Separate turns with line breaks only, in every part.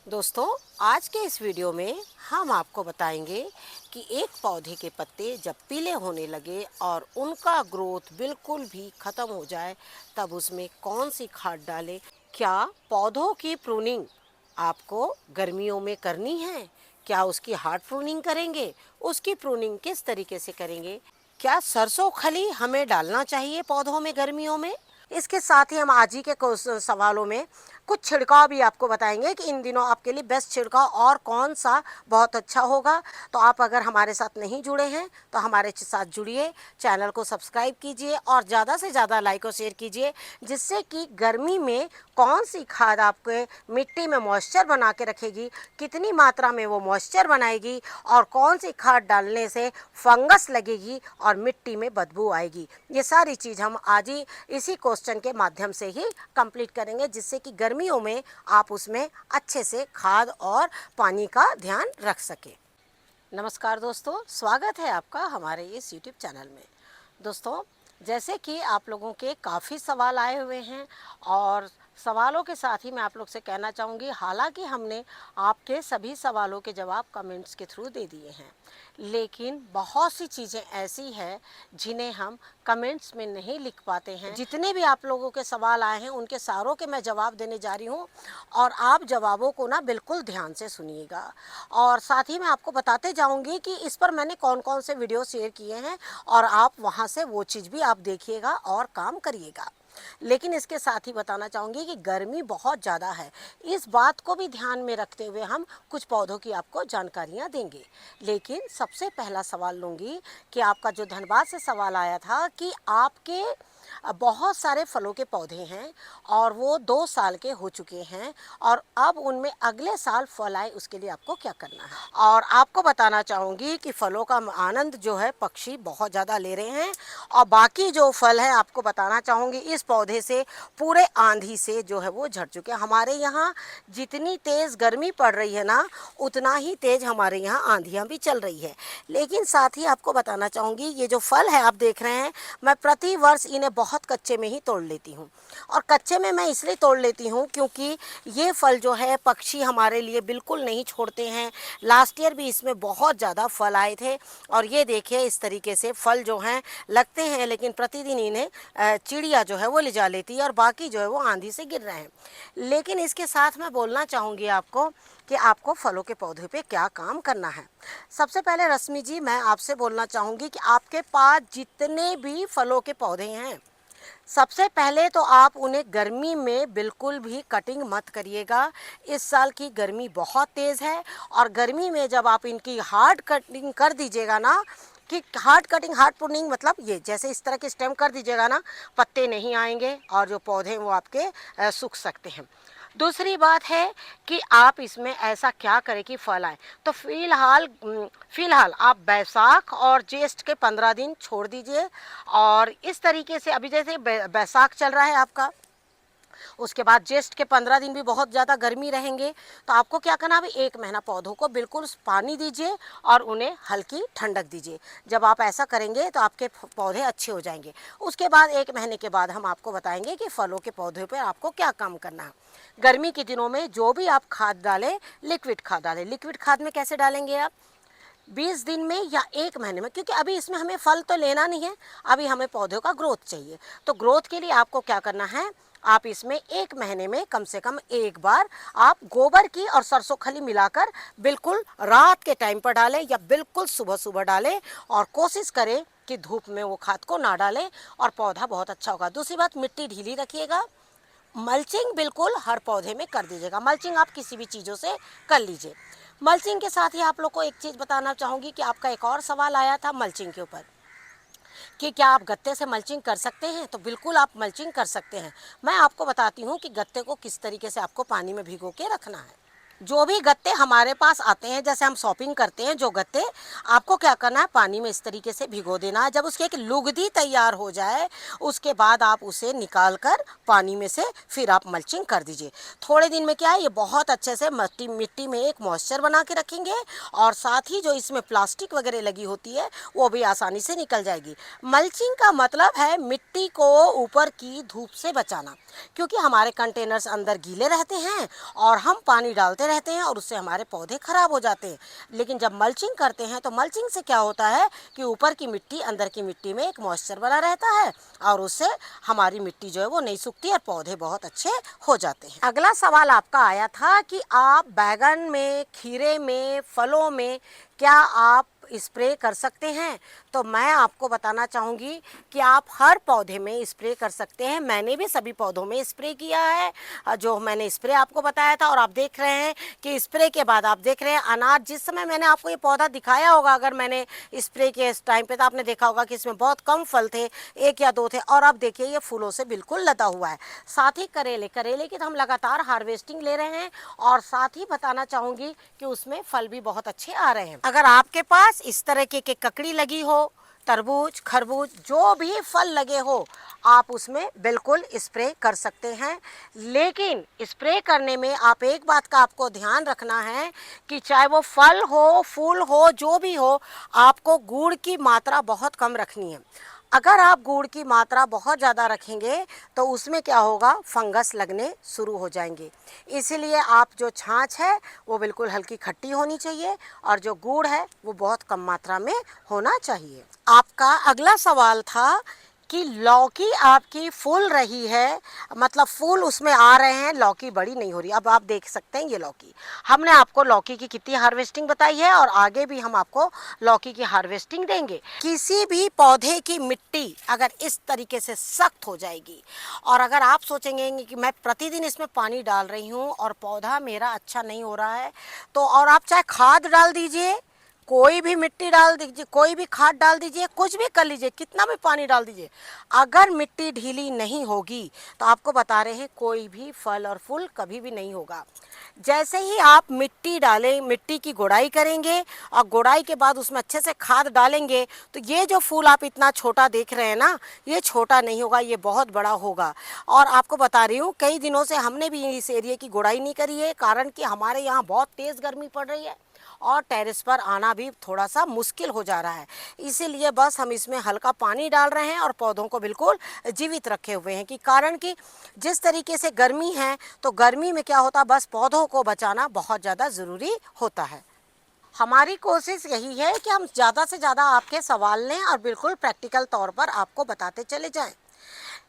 दोस्तों, आज के इस वीडियो में हम आपको बताएंगे कि एक पौधे के पत्ते जब पीले होने लगे और उनका ग्रोथ बिल्कुल भी ख़त्म हो जाए तब उसमें कौन सी खाद डालें। क्या पौधों की प्रूनिंग आपको गर्मियों में करनी है? क्या उसकी हार्ड प्रूनिंग करेंगे? उसकी प्रूनिंग किस तरीके से करेंगे? क्या सरसों खली हमें डालना चाहिए पौधों में गर्मियों में? इसके साथ ही हम आज ही के सवालों में कुछ छिड़काव भी आपको बताएंगे कि इन दिनों आपके लिए बेस्ट छिड़काव और कौन सा बहुत अच्छा होगा। तो आप अगर हमारे साथ नहीं जुड़े हैं तो हमारे साथ जुड़िए, चैनल को सब्सक्राइब कीजिए और ज़्यादा से ज़्यादा लाइक और शेयर कीजिए, जिससे कि गर्मी में कौन सी खाद आपके मिट्टी में मॉइस्चर बना के रखेगी, कितनी मात्रा में वो मॉइस्चर बनाएगी और कौन सी खाद डालने से फंगस लगेगी और मिट्टी में बदबू आएगी। ये सारी चीज़ हम आज ही इसी क्वेश्चन के माध्यम से ही कंप्लीट करेंगे, जिससे कि गर्मियों में आप उसमें अच्छे से खाद और पानी का ध्यान रख सकें। नमस्कार दोस्तों, स्वागत है आपका हमारे इस YouTube चैनल में। दोस्तों, जैसे कि आप लोगों के काफ़ी सवाल आए हुए हैं और सवालों के साथ ही मैं आप लोग से कहना चाहूँगी, हालांकि हमने आपके सभी सवालों के जवाब कमेंट्स के थ्रू दे दिए हैं, लेकिन बहुत सी चीज़ें ऐसी हैं जिन्हें हम कमेंट्स में नहीं लिख पाते हैं। जितने भी आप लोगों के सवाल आए हैं उनके सारों के मैं जवाब देने जा रही हूँ और आप जवाबों को ना बिल्कुल ध्यान से सुनिएगा। और साथ ही मैं आपको बताते जाऊँगी कि इस पर मैंने कौन कौन से वीडियो शेयर किए हैं और आप वहाँ से वो चीज़ भी आप देखिएगा और काम करिएगा। लेकिन इसके साथ ही बताना चाहूँगी कि गर्मी बहुत ज़्यादा है, इस बात को भी ध्यान में रखते हुए हम कुछ पौधों की आपको जानकारियाँ देंगे। लेकिन सबसे पहला सवाल लूँगी कि आपका जो धनबाद से सवाल आया था कि आपके बहुत सारे फलों के पौधे हैं और वो 2 साल के हो चुके हैं और अब उनमें अगले साल फल आए, उसके लिए आपको क्या करना है। और आपको बताना चाहूँगी कि फलों का आनंद जो है पक्षी बहुत ज़्यादा ले रहे हैं और बाकी जो फल है आपको बताना चाहूँगी इस पौधे से पूरे आंधी से जो है वो झड़ चुके हैं। हमारे यहाँ जितनी तेज़ गर्मी पड़ रही है ना, उतना ही तेज़ हमारे यहाँ आंधियाँ भी चल रही है। लेकिन साथ ही आपको बताना चाहूँगी ये जो फल है आप देख रहे हैं, मैं प्रति वर्ष इन्हें बहुत कच्चे में ही तोड़ लेती हूँ। और कच्चे में मैं इसलिए तोड़ लेती हूँ क्योंकि ये फल जो है पक्षी हमारे लिए बिल्कुल नहीं छोड़ते हैं। लास्ट ईयर भी इसमें बहुत ज़्यादा फल आए थे और ये देखिए इस तरीके से फल जो हैं लगते हैं, लेकिन प्रतिदिन इन्हें चिड़िया जो है वो ले जा लेती है और बाकी जो है वो आंधी से गिर रहे हैं। लेकिन इसके साथ मैं बोलना चाहूँगी आपको कि आपको फलों के पौधे पे क्या काम करना है। सबसे पहले रश्मि जी, मैं आपसे बोलना चाहूँगी कि आपके पास जितने भी फलों के पौधे हैं, सबसे पहले तो आप उन्हें गर्मी में बिल्कुल भी कटिंग मत करिएगा। इस साल की गर्मी बहुत तेज़ है और गर्मी में जब आप इनकी हार्ड कटिंग कर दीजिएगा ना, कि हार्ड कटिंग हार्ड प्रूनिंग मतलब ये जैसे इस तरह के स्टेम कर दीजिएगा ना, पत्ते नहीं आएंगे और जो पौधे वो आपके सूख सकते हैं। दूसरी बात है कि आप इसमें ऐसा क्या करें कि फल आए। तो फ़िलहाल आप बैसाख और ज्येष्ठ के 15 दिन छोड़ दीजिए और इस तरीके से अभी जैसे बैसाख चल रहा है आपका, उसके बाद ज्येष्ठ के 15 दिन भी बहुत ज़्यादा गर्मी रहेंगे। तो आपको क्या करना है, अभी 1 महीना पौधों को बिल्कुल पानी दीजिए और उन्हें हल्की ठंडक दीजिए। जब आप ऐसा करेंगे तो आपके पौधे अच्छे हो जाएंगे। उसके बाद 1 महीने के बाद हम आपको बताएंगे कि फलों के पौधे पर आपको क्या काम करना है। गर्मी के दिनों में जो भी आप खाद डालें, लिक्विड खाद डालें। लिक्विड खाद में कैसे डालेंगे आप, 20 दिन में या 1 महीने में, क्योंकि अभी इसमें हमें फल तो लेना नहीं है, अभी हमें पौधों का ग्रोथ चाहिए। तो ग्रोथ के लिए आपको क्या करना है, आप इसमें 1 महीने में कम से कम 1 बार आप गोबर की और सरसों खली मिलाकर बिल्कुल रात के टाइम पर डालें या बिल्कुल सुबह सुबह डालें और कोशिश करें कि धूप में वो खाद को ना डालें और पौधा बहुत अच्छा होगा। दूसरी बात, मिट्टी ढीली रखिएगा। मल्चिंग बिल्कुल हर पौधे में कर दीजिएगा। मल्चिंग आप किसी भी चीज़ों से कर लीजिए। मल्चिंग के साथ ही आप लोग को एक चीज़ बताना चाहूँगी कि आपका एक और सवाल आया था मल्चिंग के ऊपर कि क्या आप गत्ते से मल्चिंग कर सकते हैं। तो बिल्कुल आप मल्चिंग कर सकते हैं। मैं आपको बताती हूँ कि गत्ते को किस तरीके से आपको पानी में भिगो के रखना है। जो भी गत्ते हमारे पास आते हैं, जैसे हम शॉपिंग करते हैं, जो गत्ते आपको क्या करना है, पानी में इस तरीके से भिगो देना है। जब उसकी एक लुगदी तैयार हो जाए उसके बाद आप उसे निकाल कर पानी में से फिर आप मल्चिंग कर दीजिए। थोड़े दिन में क्या है, ये बहुत अच्छे से मिट्टी में एक मॉइस्चर बना के रखेंगे और साथ ही जो इसमें प्लास्टिक वगैरह लगी होती है वो भी आसानी से निकल जाएगी। मल्चिंग का मतलब है मिट्टी को ऊपर की धूप से बचाना, क्योंकि हमारे कंटेनर्स अंदर गीले रहते हैं और हम पानी डालते रहते हैं और उससे हमारे पौधे खराब हो जाते हैं। लेकिन जब मल्चिंग करते हैं तो मल्चिंग से क्या होता है कि ऊपर की मिट्टी अंदर की मिट्टी में एक मॉइस्चर बना रहता है और उससे हमारी मिट्टी जो है वो नहीं सूखती और पौधे बहुत अच्छे हो जाते हैं। अगला सवाल आपका आया था कि आप बैगन में, खीरे में, फलों में क्या आप स्प्रे कर सकते हैं। तो मैं आपको बताना चाहूँगी कि आप हर पौधे में स्प्रे कर सकते हैं। मैंने भी सभी पौधों में स्प्रे किया है, जो मैंने स्प्रे आपको बताया था। और आप देख रहे हैं कि स्प्रे के बाद आप देख रहे हैं अनार, जिस समय मैंने आपको ये पौधा दिखाया होगा, अगर मैंने स्प्रे के इस टाइम पे, तो आपने देखा होगा कि इसमें बहुत कम फल थे, 1 या 2 थे, और अब देखिए ये फूलों से बिल्कुल लदा हुआ है। साथ ही करेले की तो हम लगातार हार्वेस्टिंग ले रहे हैं और साथ ही बताना चाहूँगी कि उसमें फल भी बहुत अच्छे आ रहे हैं। अगर आपके पास इस तरह की ककड़ी लगी हो, तरबूज, खरबूज, जो भी फल लगे हो, आप उसमें बिल्कुल स्प्रे कर सकते हैं। लेकिन स्प्रे करने में आप एक बात का आपको ध्यान रखना है कि चाहे वो फल हो, फूल हो, जो भी हो, आपको गुड़ की मात्रा बहुत कम रखनी है। अगर आप गुड़ की मात्रा बहुत ज़्यादा रखेंगे तो उसमें क्या होगा, फंगस लगने शुरू हो जाएंगे। इसीलिए आप जो छाछ है वो बिल्कुल हल्की खट्टी होनी चाहिए और जो गुड़ है वो बहुत कम मात्रा में होना चाहिए। आपका अगला सवाल था कि लौकी आपकी फूल रही है, मतलब फूल उसमें आ रहे हैं, लौकी बड़ी नहीं हो रही। अब आप देख सकते हैं ये लौकी, हमने आपको लौकी की कितनी हार्वेस्टिंग बताई है और आगे भी हम आपको लौकी की हार्वेस्टिंग देंगे। किसी भी पौधे की मिट्टी अगर इस तरीके से सख्त हो जाएगी और अगर आप सोचेंगे कि मैं प्रतिदिन इसमें पानी डाल रही हूँ और पौधा मेरा अच्छा नहीं हो रहा है, तो और आप चाहे खाद डाल दीजिए, कोई भी मिट्टी डाल दीजिए, कोई भी खाद डाल दीजिए, कुछ भी कर लीजिए, कितना भी पानी डाल दीजिए, अगर मिट्टी ढीली नहीं होगी तो आपको बता रहे हैं कोई भी फल और फूल कभी भी नहीं होगा। जैसे ही आप मिट्टी डालें, मिट्टी की गुड़ाई करेंगे और गुड़ाई के बाद उसमें अच्छे से खाद डालेंगे, तो ये जो फूल आप इतना छोटा देख रहे हैं ना, ये छोटा नहीं होगा, ये बहुत बड़ा होगा। और आपको बता रही हूँ कई दिनों से हमने भी इस एरिया की गुड़ाई नहीं करी है, कारण कि हमारे यहाँ बहुत तेज़ गर्मी पड़ रही है और टेरेस पर आना भी थोड़ा सा मुश्किल हो जा रहा है। इसीलिए बस हम इसमें हल्का पानी डाल रहे हैं और पौधों को बिल्कुल जीवित रखे हुए हैं, कि कारण कि जिस तरीके से गर्मी है, तो गर्मी में क्या होता है, बस पौधों को बचाना बहुत ज़्यादा ज़रूरी होता है। हमारी कोशिश यही है कि हम ज़्यादा से ज़्यादा आपके सवाल लें और बिल्कुल प्रैक्टिकल तौर पर आपको बताते चले जाएं।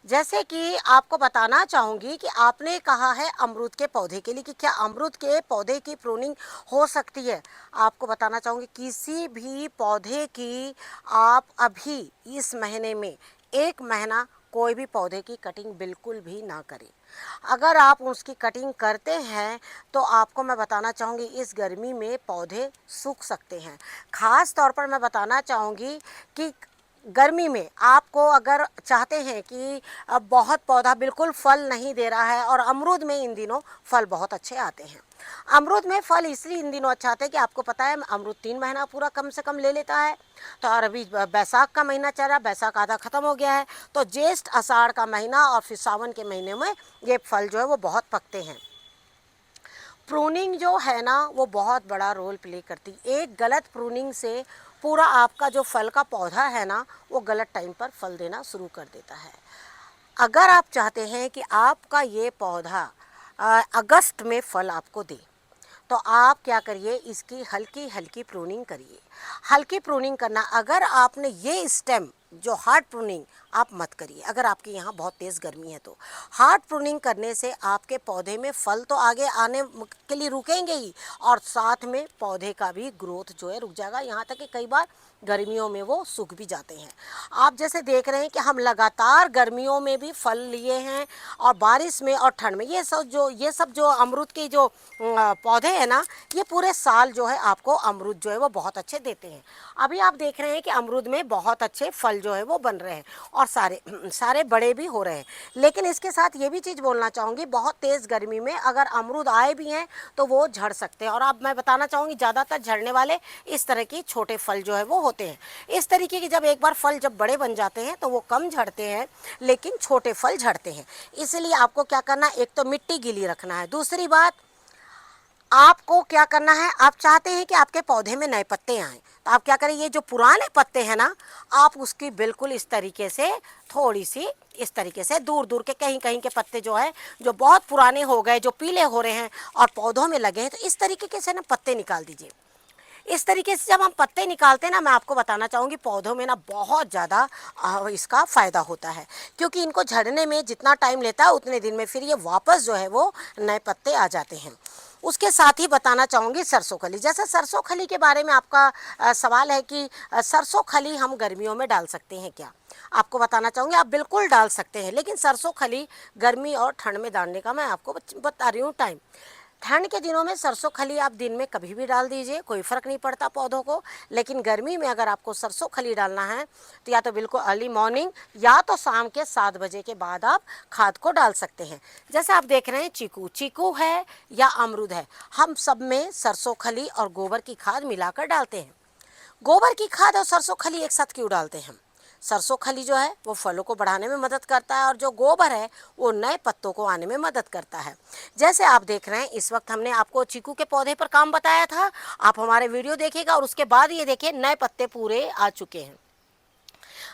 जैसे कि आपको बताना चाहूँगी कि आपने कहा है अमरूद के पौधे के लिए कि क्या अमरूद के पौधे की प्रूनिंग हो सकती है। आपको बताना चाहूँगी किसी भी पौधे की आप अभी इस महीने में 1 महीना कोई भी पौधे की कटिंग बिल्कुल भी ना करें। अगर आप उसकी कटिंग करते हैं तो आपको मैं बताना चाहूँगी इस गर्मी में पौधे सूख सकते हैं। ख़ास तौर पर मैं बताना चाहूँगी कि गर्मी में आपको अगर चाहते हैं कि अब बहुत पौधा बिल्कुल फल नहीं दे रहा है, और अमरूद में इन दिनों फल बहुत अच्छे आते हैं। अमरूद में फल इसलिए इन दिनों अच्छा आता है कि आपको पता है अमरूद 3 महीना पूरा कम से कम ले लेता है। तो और अभी बैसाख का महीना चल रहा है, बैसाख आधा ख़त्म हो गया है, तो ज्येष्ठ आषाढ़ का महीना और फिर सावन के महीने में ये फल जो है वो बहुत पकते हैं। प्रूनिंग जो है ना वो बहुत बड़ा रोल प्ले करती है। एक गलत प्रूनिंग से पूरा आपका जो फल का पौधा है ना वो गलत टाइम पर फल देना शुरू कर देता है। अगर आप चाहते हैं कि आपका ये पौधा अगस्त में फल आपको दे, तो आप क्या करिए, इसकी हल्की हल्की प्रूनिंग करिए। हल्की प्रूनिंग करना, अगर आपने ये स्टेम जो हार्ड प्रूनिंग आप मत करिए, अगर आपके यहाँ बहुत तेज़ गर्मी है तो हार्ड प्रूनिंग करने से आपके पौधे में फल तो आगे आने के लिए रुकेंगे ही, और साथ में पौधे का भी ग्रोथ जो है रुक जाएगा, यहाँ तक कि कई बार गर्मियों में वो सूख भी जाते हैं। आप जैसे देख रहे हैं कि हम लगातार गर्मियों में भी फल लिए हैं और बारिश में और ठंड में, ये सब जो अमरूद के जो पौधे हैं ना, ये पूरे साल जो है आपको अमरूद जो है वो बहुत अच्छे देते हैं। अभी आप देख रहे हैं कि अमरूद में बहुत अच्छे फल जो है वो बन रहे हैं और सारे बड़े भी हो रहे हैं। लेकिन इसके साथ ये भी चीज़ बोलना चाहूँगी, बहुत तेज़ गर्मी में अगर अमरूद आए भी हैं तो वो झड़ सकते हैं। और अब मैं बताना चाहूँगी ज़्यादातर झड़ने वाले इस तरह के छोटे फल जो है वो होते हैं। इस तरीके के जब एक बार फल जब बड़े बन जाते हैं तो वो कम झड़ते हैं, लेकिन छोटे फल झड़ते हैं। इसलिए आपको क्या करना है, एक तो मिट्टी गीली रखना है, दूसरी बात आपको क्या करना है, आप चाहते हैं कि आपके पौधे में नए पत्ते आएँ, तो आप क्या करें, ये जो पुराने पत्ते हैं ना, आप उसकी बिल्कुल इस तरीके से थोड़ी सी इस तरीके से दूर दूर के कहीं कहीं के पत्ते जो है, जो बहुत पुराने हो गए, जो पीले हो रहे हैं और पौधों में लगे हैं, तो इस तरीके से ना पत्ते निकाल दीजिए। इस तरीके से जब हम पत्ते निकालते हैं ना, मैं आपको बताना चाहूँगी पौधों में ना बहुत ज़्यादा इसका फ़ायदा होता है, क्योंकि इनको झड़ने में जितना टाइम लेता है उतने दिन में फिर ये वापस जो है वो नए पत्ते आ जाते हैं। उसके साथ ही बताना चाहूँगी सरसों खली। जैसे सरसों खली के बारे में आपका सवाल है कि सरसों खली हम गर्मियों में डाल सकते हैं क्या? आपको बताना चाहूँगी आप बिल्कुल डाल सकते हैं, लेकिन सरसों खली गर्मी और ठंड में डालने का मैं आपको बता रही हूँ टाइम। ठंड के दिनों में सरसों खली आप दिन में कभी भी डाल दीजिए, कोई फ़र्क नहीं पड़ता पौधों को। लेकिन गर्मी में अगर आपको सरसों खली डालना है तो या तो बिल्कुल अर्ली मॉर्निंग या तो शाम के 7 बजे के बाद आप खाद को डाल सकते हैं। जैसे आप देख रहे हैं चीकू है या अमरूद है, हम सब में सरसों खली और गोबर की खाद मिलाकर डालते हैं। गोबर की खाद और सरसों खली एक साथ क्यों डालते हैं हम? सरसों खली जो है वो फलों को बढ़ाने में मदद करता है और जो गोबर है वो नए पत्तों को आने में मदद करता है। जैसे आप देख रहे हैं इस वक्त हमने आपको चीकू के पौधे पर काम बताया था, आप हमारे वीडियो देखिएगा और उसके बाद ये देखिए नए पत्ते पूरे आ चुके हैं।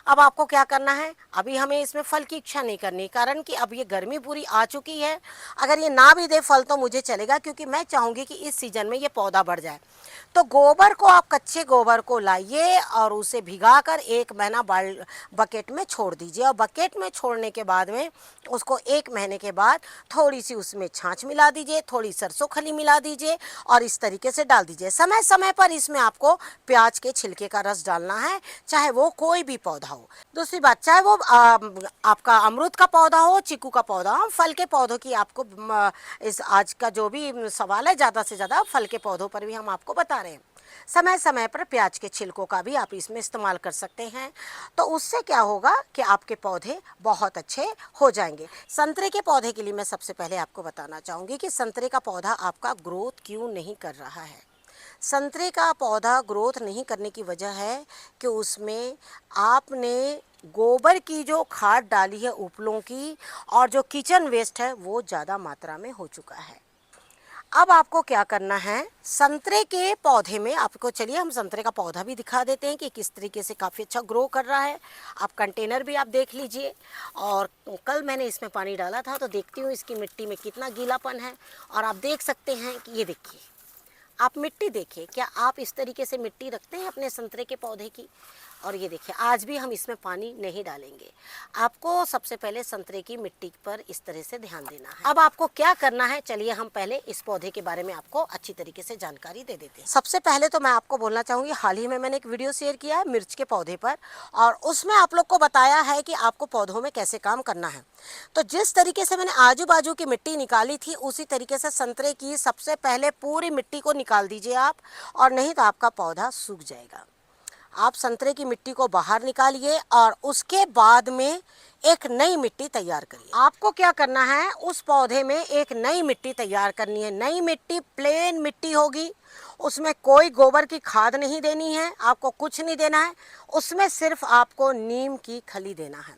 अब आपको क्या करना है, अभी हमें इसमें फल की इच्छा नहीं करनी, कारण कि अब ये गर्मी पूरी आ चुकी है। अगर ये ना भी दे फल तो मुझे चलेगा, क्योंकि मैं चाहूँगी कि इस सीज़न में ये पौधा बढ़ जाए। तो गोबर को आप कच्चे गोबर को लाइए और उसे भिगाकर 1 महीना बकेट में छोड़ दीजिए, और बकेट में छोड़ने के बाद में उसको 1 महीने के बाद थोड़ी सी उसमें छाछ मिला दीजिए, थोड़ी सरसों खली मिला दीजिए और इस तरीके से डाल दीजिए। समय समय पर इसमें आपको प्याज के छिलके का रस डालना है, चाहे वो कोई भी पौधा हो। दूसरी बात, चाहे वो आपका अमरूद का पौधा हो, चीकू का पौधा हो, फल के पौधों की आपको इस आज का जो भी सवाल है ज़्यादा से ज़्यादा फल के पौधों पर भी हम आपको बता रहे हैं। समय समय पर प्याज के छिलकों का भी आप इसमें इस्तेमाल कर सकते हैं, तो उससे क्या होगा कि आपके पौधे बहुत अच्छे हो जाएंगे। संतरे के पौधे के लिए मैं सबसे पहले आपको बताना चाहूँगी कि संतरे का पौधा आपका ग्रोथ क्यों नहीं कर रहा है। संतरे का पौधा ग्रोथ नहीं करने की वजह है कि उसमें आपने गोबर की जो खाद डाली है उपलों की, और जो किचन वेस्ट है वो ज़्यादा मात्रा में हो चुका है। अब आपको क्या करना है, संतरे के पौधे में आपको, चलिए हम संतरे का पौधा भी दिखा देते हैं कि किस तरीके से काफ़ी अच्छा ग्रो कर रहा है। आप कंटेनर भी आप देख लीजिए, और कल मैंने इसमें पानी डाला था तो देखती हूँ इसकी मिट्टी में कितना गीलापन है। और आप देख सकते हैं कि ये देखिए, आप मिट्टी देखिए, क्या आप इस तरीके से मिट्टी रखते हैं अपने संतरे के पौधे की? और ये देखिए आज भी हम इसमें पानी नहीं डालेंगे। आपको सबसे पहले संतरे की मिट्टी पर इस तरह से ध्यान देना है। अब आपको क्या करना है, चलिए हम पहले इस पौधे के बारे में आपको अच्छी तरीके से जानकारी दे देते हैं। सबसे पहले तो मैं आपको बोलना चाहूँगी, हाल ही में मैंने एक वीडियो शेयर किया है मिर्च के पौधे पर, और उसमें आप लोग को बताया है कि आपको पौधों में कैसे काम करना है। तो जिस तरीके से मैंने आजू बाजू की मिट्टी निकाली थी, उसी तरीके से संतरे की सबसे पहले पूरी मिट्टी को निकाल दीजिए आप, और नहीं तो आपका पौधा सूख जाएगा। आप संतरे की मिट्टी को बाहर निकालिए और उसके बाद में एक नई मिट्टी तैयार करिए। आपको क्या करना है, उस पौधे में एक नई मिट्टी तैयार करनी है। नई मिट्टी प्लेन मिट्टी होगी, उसमें कोई गोबर की खाद नहीं देनी है, आपको कुछ नहीं देना है, उसमें सिर्फ आपको नीम की खली देना है।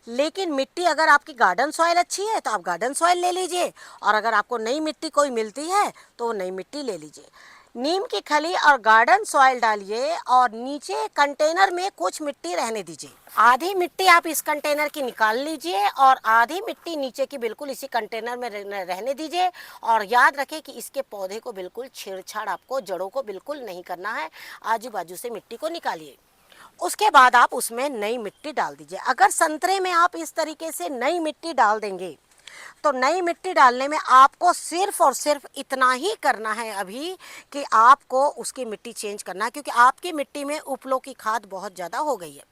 लेकिन मिट्टी अगर आपकी गार्डन सॉइल अच्छी है तो आप गार्डन सॉइल ले लीजिए, और अगर आपको नई मिट्टी कोई मिलती है तो नई मिट्टी ले लीजिए। नीम की खली और गार्डन सॉइल डालिए, और नीचे कंटेनर में कुछ मिट्टी रहने दीजिए। आधी मिट्टी आप इस कंटेनर की निकाल लीजिए और आधी मिट्टी नीचे की बिल्कुल इसी कंटेनर में रहने दीजिए। और याद रखें कि इसके पौधे को बिल्कुल छेड़छाड़, आपको जड़ों को बिल्कुल नहीं करना है, आजू बाजू से मिट्टी को निकालिए। उसके बाद आप उसमें नई मिट्टी डाल दीजिए। अगर संतरे में आप इस तरीके से नई मिट्टी डाल देंगे तो नई मिट्टी डालने में आपको सिर्फ और सिर्फ इतना ही करना है अभी, कि आपको उसकी मिट्टी चेंज करना है, क्योंकि आपकी मिट्टी में उपलों की खाद बहुत ज़्यादा हो गई है।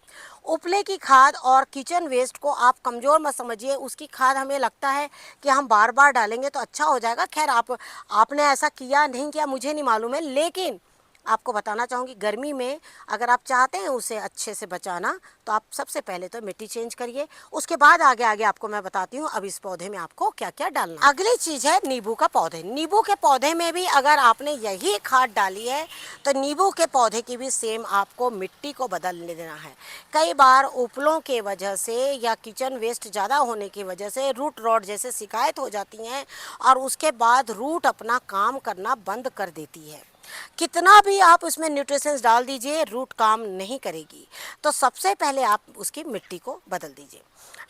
उपले की खाद और किचन वेस्ट को आप कमज़ोर मत समझिए। उसकी खाद हमें लगता है कि हम बार बार डालेंगे तो अच्छा हो जाएगा। खैर आपने ऐसा किया नहीं किया मुझे नहीं मालूम है, लेकिन आपको बताना चाहूँगी गर्मी में अगर आप चाहते हैं उसे अच्छे से बचाना तो आप सबसे पहले तो मिट्टी चेंज करिए, उसके बाद आगे आगे आपको मैं बताती हूँ अब इस पौधे में आपको क्या क्या डालना है। अगली चीज़ है नींबू का पौधे। नींबू के पौधे में भी अगर आपने यही खाद डाली है तो नींबू के पौधे की भी सेम आपको मिट्टी को बदल देना है। कई बार उपलों के वजह से या किचन वेस्ट ज़्यादा होने की वजह से रूट रॉट जैसे शिकायत हो जाती हैं और उसके बाद रूट अपना काम करना बंद कर देती है। कितना भी आप उसमें न्यूट्रिशंस डाल दीजिए रूट काम नहीं करेगी। तो सबसे पहले आप उसकी मिट्टी को बदल दीजिए।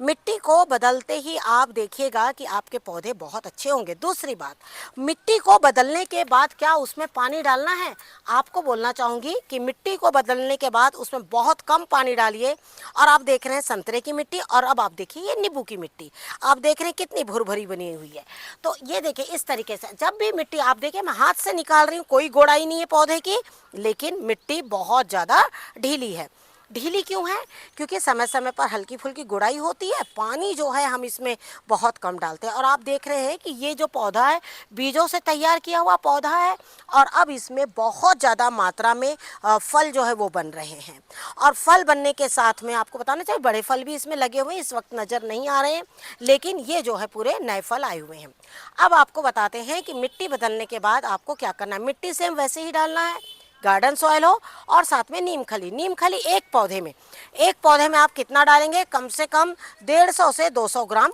मिट्टी को बदलते ही आप देखिएगा कि आपके पौधे बहुत अच्छे होंगे। दूसरी बात, मिट्टी को बदलने के बाद क्या उसमें पानी डालना है? आपको बोलना चाहूँगी कि मिट्टी को बदलने के बाद उसमें बहुत कम पानी डालिए। और आप देख रहे हैं संतरे की मिट्टी और अब आप देखिए ये नींबू की मिट्टी, आप देख रहे हैं कितनी भुरभुरी बनी हुई है। तो ये देखिए इस तरीके से जब भी मिट्टी आप देखिए मैं हाथ से निकाल रही हूँ, कोई गोड़ाई नहीं है पौधे की, लेकिन मिट्टी बहुत ज़्यादा ढीली है। ढीली क्यों है? क्योंकि समय समय पर हल्की फुल्की गुड़ाई होती है, पानी जो है हम इसमें बहुत कम डालते हैं। और आप देख रहे हैं कि ये जो पौधा है बीजों से तैयार किया हुआ पौधा है और अब इसमें बहुत ज़्यादा मात्रा में फल जो है वो बन रहे हैं। और फल बनने के साथ में आपको बताना चाहिए बड़े फल भी इसमें लगे हुए हैं, इस वक्त नज़र नहीं आ रहे हैं, लेकिन ये जो है पूरे नए फल आए हुए हैं। अब आपको बताते हैं कि मिट्टी बदलने के बाद आपको क्या करना है। मिट्टी सेम वैसे ही डालना है, गार्डन सॉइल हो और साथ में नीम खली। नीम खली एक पौधे में आप कितना डालेंगे? कम से कम 150 से 200 ग्राम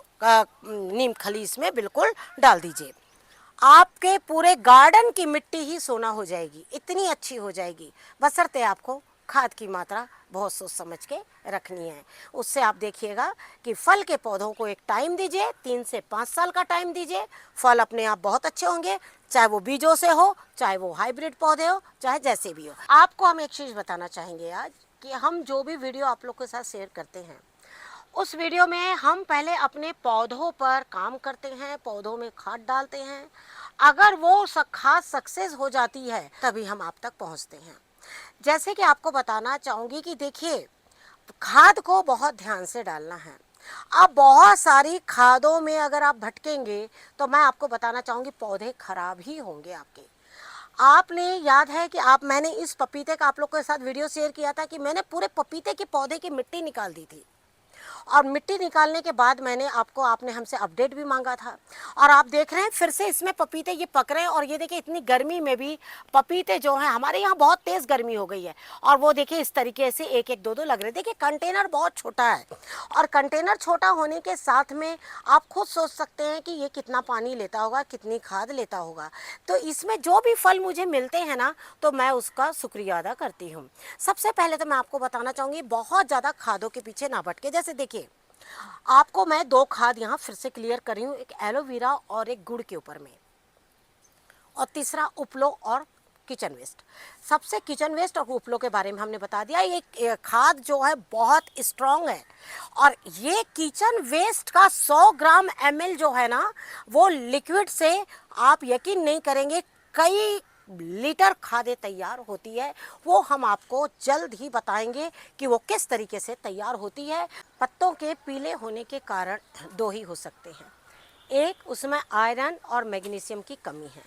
नीम खली इसमें बिल्कुल डाल दीजिए। आपके पूरे गार्डन की मिट्टी ही सोना हो जाएगी, इतनी अच्छी हो जाएगी। बशर्ते आपको खाद की मात्रा बहुत सोच समझ के रखनी है। उससे आप देखिएगा कि फल के पौधों को एक टाइम दीजिए, 3 से 5 साल का टाइम दीजिए, फल अपने आप बहुत अच्छे होंगे, चाहे वो बीजों से हो, चाहे वो हाइब्रिड पौधे हो, चाहे जैसे भी हो। आपको हम एक चीज़ बताना चाहेंगे आज कि हम जो भी वीडियो आप लोग के साथ शेयर करते हैं उस वीडियो में हम पहले अपने पौधों पर काम करते हैं, पौधों में खाद डालते हैं। अगर वो खाद सक्सेस हो जाती है तभी हम आप तक पहुंचते हैं। जैसे कि आपको बताना चाहूँगी कि देखिए खाद को बहुत ध्यान से डालना है। अब बहुत सारी खादों में अगर आप भटकेंगे तो मैं आपको बताना चाहूँगी पौधे खराब ही होंगे आपके। आपने याद है कि मैंने इस पपीते का आप लोग के साथ वीडियो शेयर किया था कि मैंने पूरे पपीते के पौधे की मिट्टी निकाल दी थी। और मिट्टी निकालने के बाद मैंने आपने हमसे अपडेट भी मांगा था। और आप देख रहे हैं फिर से इसमें पपीते ये पक रहे हैं। और ये देखिए इतनी गर्मी में भी पपीते जो हैं, हमारे यहाँ बहुत तेज़ गर्मी हो गई है और वो देखिए इस तरीके से एक एक दो दो लग रहे हैं। देखिए कंटेनर बहुत छोटा है और कंटेनर छोटा होने के साथ में आप खुद सोच सकते हैं कि ये कितना पानी लेता होगा, कितनी खाद लेता होगा। तो इसमें जो भी फल मुझे मिलते हैं ना तो मैं उसका शुक्रिया अदा करती हूँ। सबसे पहले तो मैं आपको बताना चाहूँगी बहुत ज़्यादा खादों के पीछे ना भटके। जैसे देखिए आपको मैं 2 खाद यहाँ फिर से क्लियर कर रही हूँ, एक एलोवेरा और एक गुड़ के ऊपर में, और तीसरा उपलो और किचन वेस्ट। सबसे किचन वेस्ट और उपलो के बारे में हमने बता दिया। ये खाद जो है बहुत स्ट्रॉन्ग है और ये किचन वेस्ट का 100 ग्राम ml जो है ना वो लिक्विड से आप यकीन नहीं करेंगे कई लीटर खादें तैयार होती है। वो हम आपको जल्द ही बताएंगे कि वो किस तरीके से तैयार होती है। पत्तों के पीले होने के कारण 2 ही हो सकते हैं, एक उसमें आयरन और मैग्नीशियम की कमी है,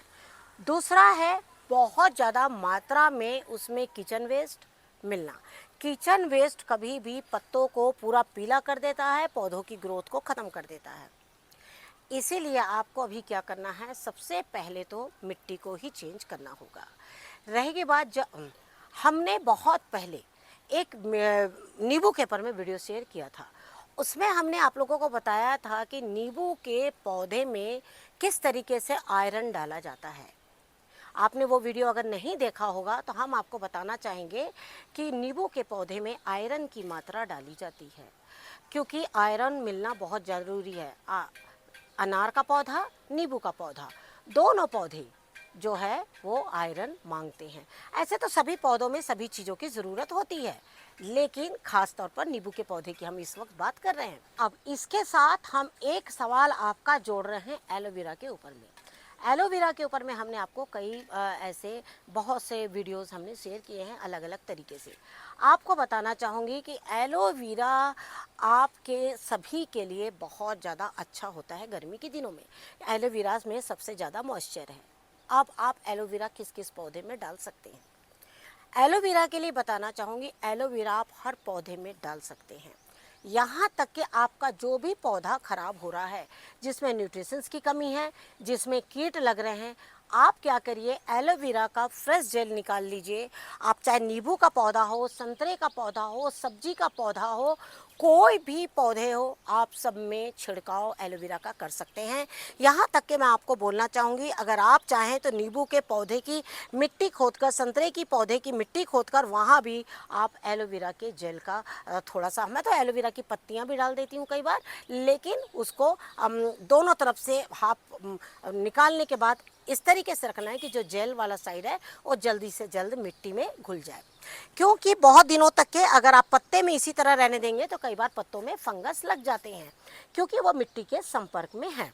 दूसरा है बहुत ज़्यादा मात्रा में उसमें किचन वेस्ट मिलना। किचन वेस्ट कभी भी पत्तों को पूरा पीला कर देता है, पौधों की ग्रोथ को ख़त्म कर देता है। इसीलिए आपको अभी क्या करना है, सबसे पहले तो मिट्टी को ही चेंज करना होगा। रहेगी बात जब हमने बहुत पहले एक नींबू के ऊपर में वीडियो शेयर किया था, उसमें हमने आप लोगों को बताया था कि नींबू के पौधे में किस तरीके से आयरन डाला जाता है। आपने वो वीडियो अगर नहीं देखा होगा तो हम आपको बताना चाहेंगे कि नींबू के पौधे में आयरन की मात्रा डाली जाती है, क्योंकि आयरन मिलना बहुत ज़रूरी है। अनार का पौधा, नींबू का पौधा, दोनों पौधे जो है वो आयरन मांगते हैं। ऐसे तो सभी पौधों में सभी चीज़ों की ज़रूरत होती है, लेकिन ख़ास तौर पर नींबू के पौधे की हम इस वक्त बात कर रहे हैं। अब इसके साथ हम एक सवाल आपका जोड़ रहे हैं एलोवेरा के ऊपर में। एलोवेरा के ऊपर में हमने आपको कई ऐसे बहुत से वीडियोस हमने शेयर किए हैं अलग अलग तरीके से। आपको बताना चाहूँगी कि एलोवेरा आपके सभी के लिए बहुत ज़्यादा अच्छा होता है गर्मी के दिनों में। एलोवेरा में सबसे ज़्यादा मॉइस्चर है। अब आप एलोवेरा किस किस पौधे में डाल सकते हैं। एलोवेरा के लिए बताना चाहूँगी, एलोवेरा आप हर पौधे में डाल सकते हैं। यहाँ तक कि आपका जो भी पौधा खराब हो रहा है, जिसमें न्यूट्रिशंस की कमी है, जिसमें कीट लग रहे हैं, आप क्या करिए, एलोवेरा का फ्रेश जेल निकाल लीजिए। आप चाहे नींबू का पौधा हो, संतरे का पौधा हो, सब्जी का पौधा हो, कोई भी पौधे हो, आप सब में छिड़काव एलोवेरा का कर सकते हैं। यहाँ तक कि मैं आपको बोलना चाहूँगी, अगर आप चाहें तो नींबू के पौधे की मिट्टी खोदकर, संतरे की पौधे की मिट्टी खोदकर वहाँ भी आप एलोवेरा के जेल का थोड़ा सा, मैं तो एलोवेरा की पत्तियाँ भी डाल देती हूँ कई बार, लेकिन उसको दोनों तरफ से हाफ निकालने के बाद इस तरीके से रखना है कि जो जेल वाला साइड है वो जल्दी से जल्द मिट्टी में घुल जाए। क्योंकि बहुत दिनों तक के अगर आप पत्ते में इसी तरह रहने देंगे तो कई बार पत्तों में फंगस लग जाते हैं, क्योंकि वो मिट्टी के संपर्क में है।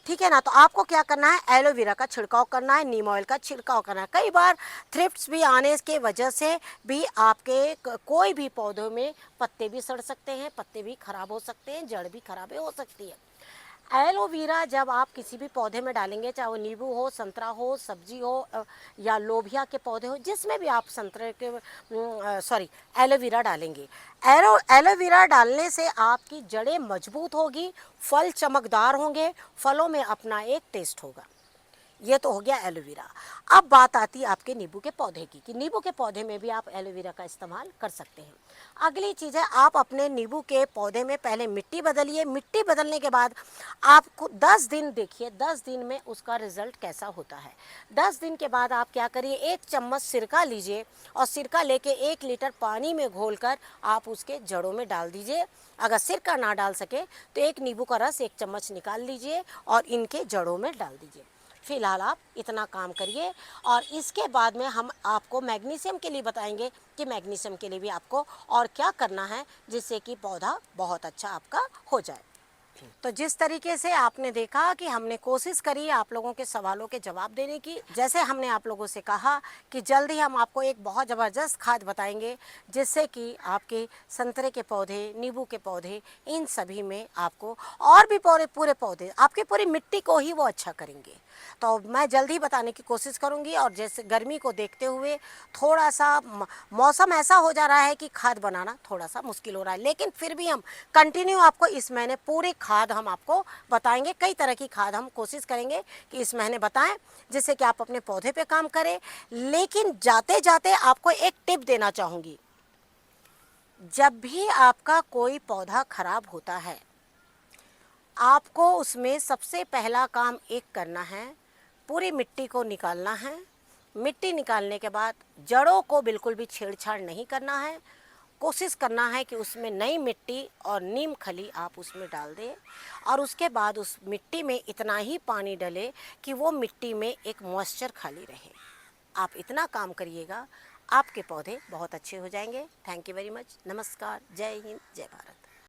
ठीक है ना। तो आपको क्या करना है, एलोवेरा का छिड़काव करना है, नीम ऑयल का छिड़काव करना है। कई बार थ्रिप्स भी आने के वजह से भी आपके कोई भी पौधों में पत्ते भी सड़ सकते हैं, पत्ते भी खराब हो सकते हैं, जड़ भी खराब हो सकती है। एलोवेरा जब आप किसी भी पौधे में डालेंगे, चाहे वो नींबू हो, संतरा हो, सब्जी हो या लोबिया के पौधे हो, जिसमें भी आप संतरे के एलोवेरा डालेंगे, एलोवेरा डालने से आपकी जड़ें मजबूत होगी, फल चमकदार होंगे, फलों में अपना एक टेस्ट होगा। ये तो हो गया एलोवेरा। अब बात आती है आपके नींबू के पौधे की, कि नींबू के पौधे में भी आप एलोवेरा का इस्तेमाल कर सकते हैं। अगली चीज़ है, आप अपने नींबू के पौधे में पहले मिट्टी बदलिए। मिट्टी बदलने के बाद आपको 10 दिन देखिए, 10 दिन में उसका रिजल्ट कैसा होता है। 10 दिन के बाद आप क्या करिए, 1 चम्मच सिरका लीजिए और सिरका लेके 1 लीटर पानी में घोलकर आप उसके जड़ों में डाल दीजिए। अगर सिरका ना डाल सके तो 1 नींबू का रस 1 चम्मच निकाल लीजिए और इनके जड़ों में डाल दीजिए। फिलहाल आप इतना काम करिए, और इसके बाद में हम आपको मैग्नीशियम के लिए बताएंगे कि मैग्नीशियम के लिए भी आपको और क्या करना है जिससे कि पौधा बहुत अच्छा आपका हो जाए। तो जिस तरीके से आपने देखा कि हमने कोशिश करी आप लोगों के सवालों के जवाब देने की, जैसे हमने आप लोगों से कहा कि जल्द ही हम आपको एक बहुत ज़बरदस्त खाद बताएंगे जिससे कि आपके संतरे के पौधे, नींबू के पौधे, इन सभी में आपको और भी पूरे पौधे, आपकी पूरी मिट्टी को ही वो अच्छा करेंगे। तो मैं जल्द ही बताने की कोशिश करूँगी। और जैसे गर्मी को देखते हुए थोड़ा सा मौसम ऐसा हो जा रहा है कि खाद बनाना थोड़ा सा मुश्किल हो रहा है, लेकिन फिर भी हम कंटिन्यू आपको इस महीने पूरी खाद हम आपको बताएंगे। कई तरह की खाद हम कोशिश करेंगे कि इस महीने बताएं, जिससे कि आप अपने पौधे पे काम करें। लेकिन जाते जाते आपको एक टिप देना चाहूँगी, जब भी आपका कोई पौधा खराब होता है, आपको उसमें सबसे पहला काम एक करना है, पूरी मिट्टी को निकालना है। मिट्टी निकालने के बाद जड़ों को बिल्कुल भी छेड़छाड़ नहीं करना है। कोशिश करना है कि उसमें नई मिट्टी और नीम खली आप उसमें डाल दें, और उसके बाद उस मिट्टी में इतना ही पानी डले कि वो मिट्टी में एक मॉइस्चर खाली रहे। आप इतना काम करिएगा, आपके पौधे बहुत अच्छे हो जाएंगे। Thank you very much. नमस्कार, जय हिंद, जय भारत।